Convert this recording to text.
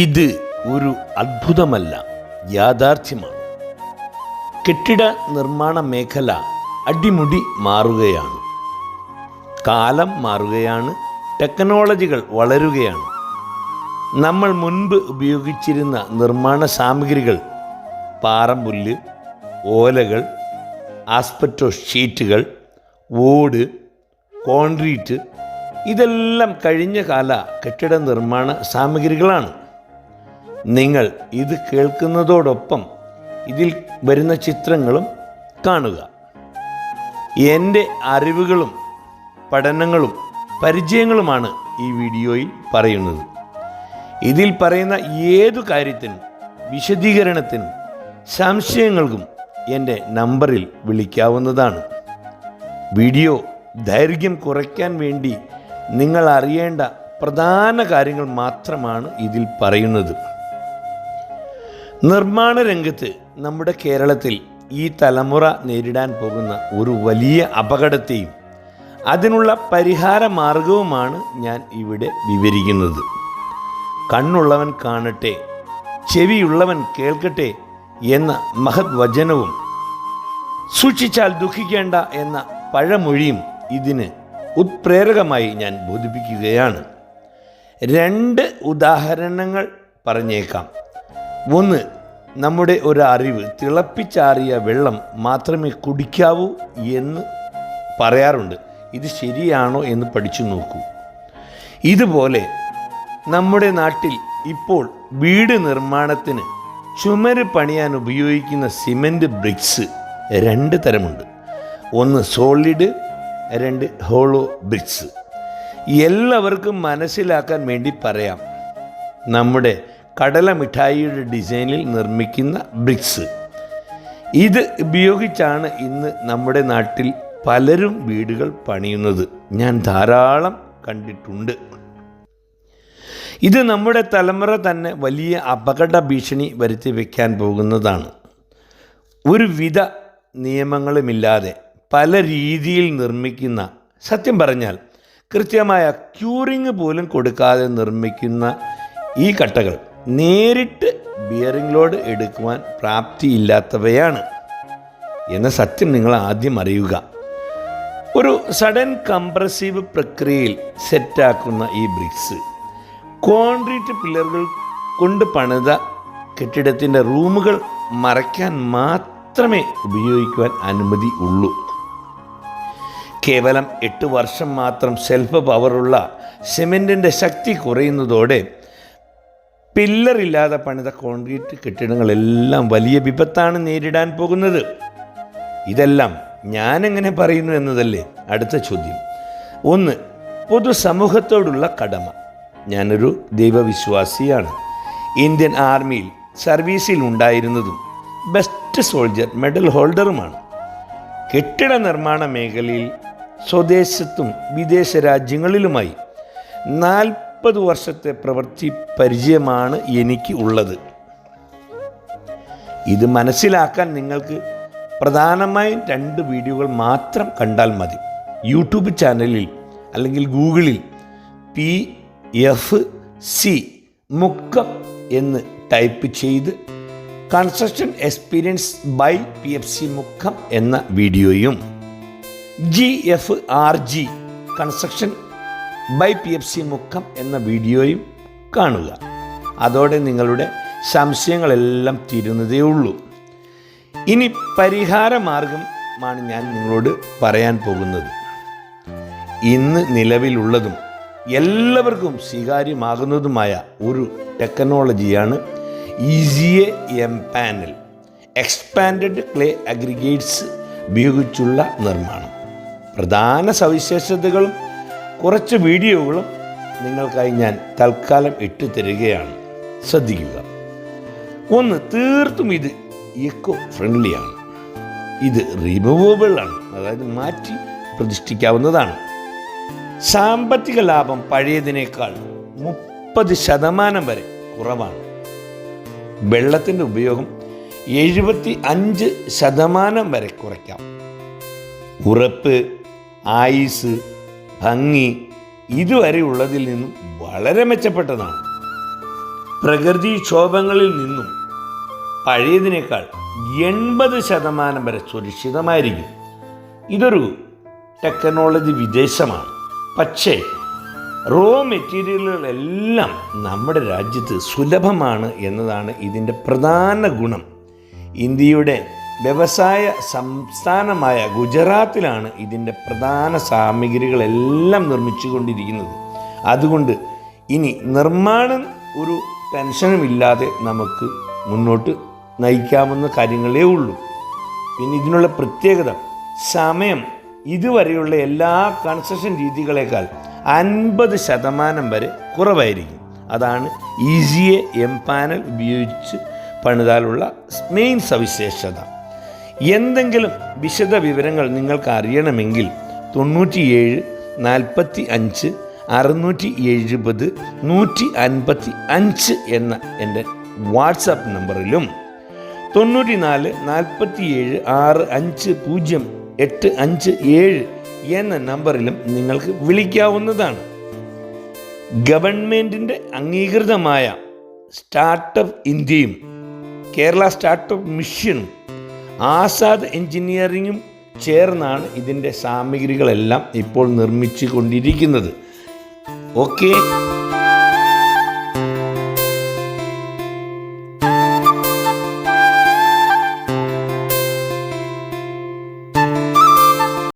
ഇത് ഒരു അത്ഭുതമല്ല, യാഥാർത്ഥ്യമാണ്. കെട്ടിട നിർമ്മാണ മേഖല അടിമുടി മാറുകയാണ്. കാലം മാറുകയാണ്, ടെക്നോളജികൾ വളരുകയാണ്. നമ്മൾ മുൻപ് ഉപയോഗിച്ചിരുന്ന നിർമ്മാണ സാമഗ്രികൾ, പാറമ്പുല്ല്, ഓലകൾ, ആസ്പെറ്റോ ഷീറ്റുകൾ, ഓട്, കോൺക്രീറ്റ്, ഇതെല്ലാം കഴിഞ്ഞ കാല കെട്ടിട നിർമ്മാണ സാമഗ്രികളാണ്. നിങ്ങൾ ഇത് കേൾക്കുന്നതോടൊപ്പം ഇതിൽ വരുന്ന ചിത്രങ്ങളും കാണുക. എൻ്റെ അറിവുകളും പഠനങ്ങളും പരിചയങ്ങളുമാണ് ഈ വീഡിയോയിൽ പറയുന്നത്. ഇതിൽ പറയുന്ന ഏതു കാര്യത്തിനും വിശദീകരണത്തിനും സംശയങ്ങൾക്കും എൻ്റെ നമ്പറിൽ വിളിക്കാവുന്നതാണ്. വീഡിയോ ദൈർഘ്യം കുറയ്ക്കാൻ വേണ്ടി നിങ്ങൾ അറിയേണ്ട പ്രധാന കാര്യങ്ങൾ മാത്രമാണ് ഇതിൽ പറയുന്നത്. നിർമ്മാണ രംഗത്ത് നമ്മുടെ കേരളത്തിൽ ഈ തലമുറ നേരിടാൻ പോകുന്ന ഒരു വലിയ അപകടത്തെയും അതിനുള്ള പരിഹാര മാർഗവുമാണ് ഞാൻ ഇവിടെ വിവരിക്കുന്നത്. കണ്ണുള്ളവൻ കാണട്ടെ, ചെവിയുള്ളവൻ കേൾക്കട്ടെ എന്ന മഹത് വചനവും സൂക്ഷിച്ചാൽ ദുഃഖിക്കേണ്ട എന്ന പഴമൊഴിയും ഇതിന് ഉത്പ്രേരകമായി ഞാൻ ബോധിപ്പിക്കുകയാണ്. 2 ഉദാഹരണങ്ങൾ പറഞ്ഞേക്കാം. ഒന്ന്, നമ്മുടെ ഒരു അറിവ് തിളപ്പിച്ചാറിയ വെള്ളം മാത്രമേ കുടിക്കാവൂ എന്ന് പറയാറുണ്ട്. ഇത് ശരിയാണോ എന്ന് പഠിച്ചു നോക്കൂ. ഇതുപോലെ നമ്മുടെ നാട്ടിൽ ഇപ്പോൾ വീട് നിർമ്മാണത്തിന് ചുമര് പണിയാൻ ഉപയോഗിക്കുന്ന സിമൻറ്റ് ബ്രിക്സ് 2 തരമുണ്ട്. ഒന്ന് സോളിഡ്, 2 ഹോളോ ബ്രിക്സ്. എല്ലാവർക്കും മനസ്സിലാക്കാൻ വേണ്ടി പറയാം. നമ്മുടെ കടല മിഠായിയുടെ ഡിസൈനിൽ നിർമ്മിക്കുന്ന ബ്രിക്സ്, ഇത് ഉപയോഗിച്ചാണ് ഇന്ന് നമ്മുടെ നാട്ടിൽ പലരും വീടുകൾ പണിയുന്നത്. ഞാൻ ധാരാളം കണ്ടിട്ടുണ്ട്. ഇത് നമ്മുടെ തലമുറ തന്നെ വലിയ അപകട ഭീഷണി വരുത്തി വയ്ക്കാൻ പോകുന്നതാണ്. ഒരുവിധ നിയമങ്ങളുമില്ലാതെ പല രീതിയിൽ നിർമ്മിക്കുന്ന, സത്യം പറഞ്ഞാൽ കൃത്യമായ ക്യൂറിങ് പോലും കൊടുക്കാതെ നിർമ്മിക്കുന്ന ഈ കട്ടകൾ നേരിട്ട് ബിയറിംഗ് ലോഡ് എടുക്കുവാൻ പ്രാപ്തിയില്ലാത്തവയാണ് എന്ന സത്യം നിങ്ങൾ ആദ്യം അറിയുക. ഒരു സഡൻ കംപ്രസീവ് പ്രക്രിയയിൽ സെറ്റാക്കുന്ന ഈ ബ്രിക്സ് കോൺക്രീറ്റ് പില്ലറുകൾ കൊണ്ട് പണിത കെട്ടിടത്തിൻ്റെ റൂമുകൾ മറയ്ക്കാൻ മാത്രമേ ഉപയോഗിക്കുവാൻ അനുമതി ഉള്ളൂ. കേവലം 8 വർഷം മാത്രം സെൽഫ് പവറുള്ള സിമെൻറ്റിൻ്റെ ശക്തി കുറയുന്നതോടെ പില്ലറില്ലാതെ പണിത കോൺക്രീറ്റ് കെട്ടിടങ്ങളെല്ലാം വലിയ വിപത്താണ് നേരിടാൻ പോകുന്നത്. ഇതെല്ലാം ഞാനെങ്ങനെ പറയുന്നു എന്നതല്ലേ അടുത്ത ചോദ്യം. ഒന്ന്, പൊതുസമൂഹത്തോടുള്ള കടമ. ഞാനൊരു ദൈവവിശ്വാസിയാണ്. ഇന്ത്യൻ ആർമിയിൽ സർവീസിൽ ഉണ്ടായിരുന്നതും ബെസ്റ്റ് സോൾജർ മെഡൽ ഹോൾഡറുമാണ്. കെട്ടിട നിർമ്മാണ മേഖലയിൽ സ്വദേശത്തും വിദേശ രാജ്യങ്ങളിലുമായി 40 വർഷത്തെ പ്രവൃത്തി പരിചയമാണ് എനിക്ക് ഉള്ളത്. ഇത് മനസ്സിലാക്കാൻ നിങ്ങൾക്ക് പ്രധാനമായും 2 വീഡിയോകൾ മാത്രം കണ്ടാൽ മതി. യൂട്യൂബ് ചാനലിൽ അല്ലെങ്കിൽ ഗൂഗിളിൽ PFC മുക്കം എന്ന് ടൈപ്പ് ചെയ്ത് construction experience by PFC Mukkam എന്ന വീഡിയോയും GFRG construction by PFC Mukkam എന്ന വീഡിയോയും കാണുക. അതോടെ നിങ്ങളുടെ സംശയങ്ങളെല്ലാം തീരുന്നതേ ഉള്ളൂ. ഇനി പരിഹാര മാർഗമാണ് ഞാൻ നിങ്ങളോട് പറയാൻ പോകുന്നത്. ഇന്ന് നിലവിലുള്ളതും എല്ലാവർക്കും സ്വീകാര്യമാകുന്നതുമായ ഒരു ടെക്നോളജിയാണ് ഈസിയെ എംപാനൽ, എക്സ്പാൻഡഡ് ക്ലേ അഗ്രിഗേറ്റ്സ് ഉപയോഗിച്ചുള്ള നിർമ്മാണം. പ്രധാന സവിശേഷതകളും കുറച്ച് വീഡിയോകളും നിങ്ങൾക്കായി ഞാൻ തൽക്കാലം ഇട്ടു തരികയാണ്. ശ്രദ്ധിക്കുക. ഒന്ന്, തീർത്തും ഇത് എക്കോ ഫ്രണ്ട്ലിയാണ്. ഇത് റിമൂവബിൾ ആണ്, അതായത് മാറ്റി പ്രതിഷ്ഠിക്കാവുന്നതാണ്. സാമ്പത്തിക ലാഭം പഴയതിനേക്കാൾ 30% വരെ കുറവാണ്. വെള്ളത്തിൻ്റെ ഉപയോഗം 75% വരെ കുറയ്ക്കാം. ഉറപ്പ്, ആയുസ്, ഭംഗി ഇതുവരെയുള്ളതിൽ നിന്നും വളരെ മെച്ചപ്പെട്ടതാണ്. പ്രകൃതിക്ഷോഭങ്ങളിൽ നിന്നും പഴയതിനേക്കാൾ 80% വരെ സുരക്ഷിതമായിരിക്കും. ഇതൊരു ടെക്നോളജി വിദേശമാണ്. പക്ഷേ റോ മെറ്റീരിയലുകളെല്ലാം നമ്മുടെ രാജ്യത്ത് സുലഭമാണ് എന്നതാണ് ഇതിൻ്റെ പ്രധാന ഗുണം. ഇന്ത്യയുടെ വ്യവസായ സംസ്ഥാനമായ ഗുജറാത്തിലാണ് ഇതിൻ്റെ പ്രധാന സാമഗ്രികളെല്ലാം നിർമ്മിച്ചു കൊണ്ടിരിക്കുന്നത്. അതുകൊണ്ട് ഇനി നിർമ്മാണം ഒരു ടെൻഷനുമില്ലാതെ നമുക്ക് മുന്നോട്ട് നയിക്കാവുന്ന കാര്യങ്ങളേ ഉള്ളൂ. പിന്നെ ഇതിനുള്ള പ്രത്യേകത സമയം ഇതുവരെയുള്ള എല്ലാ കൺസ്ട്രക്ഷൻ രീതികളേക്കാൾ 50% വരെ കുറവായിരിക്കും. അതാണ് ഈസിയെ എം പാനൽ ഉപയോഗിച്ച് പണിതാലുള്ള മെയിൻ സവിശേഷത. എന്തെങ്കിലും വിശദ വിവരങ്ങൾ നിങ്ങൾക്ക് അറിയണമെങ്കിൽ 97 45 670 155 എന്ന എൻ്റെ വാട്സാപ്പ് നമ്പറിലും 94 47 65 0857 എന്ന നമ്പറിലും നിങ്ങൾക്ക് വിളിക്കാവുന്നതാണ്. ഗവൺമെൻറ്റിൻ്റെ അംഗീകൃതമായ സ്റ്റാർട്ടപ്പ് ഇന്ത്യയും കേരള സ്റ്റാർട്ടപ്പ് മിഷനും ആസാദ് എഞ്ചിനീയറിങ്ങും ചേർന്നാണ് ഇതിൻ്റെ സാമഗ്രികളെല്ലാം ഇപ്പോൾ നിർമ്മിച്ചു കൊണ്ടിരിക്കുന്നത്. ഓക്കെ.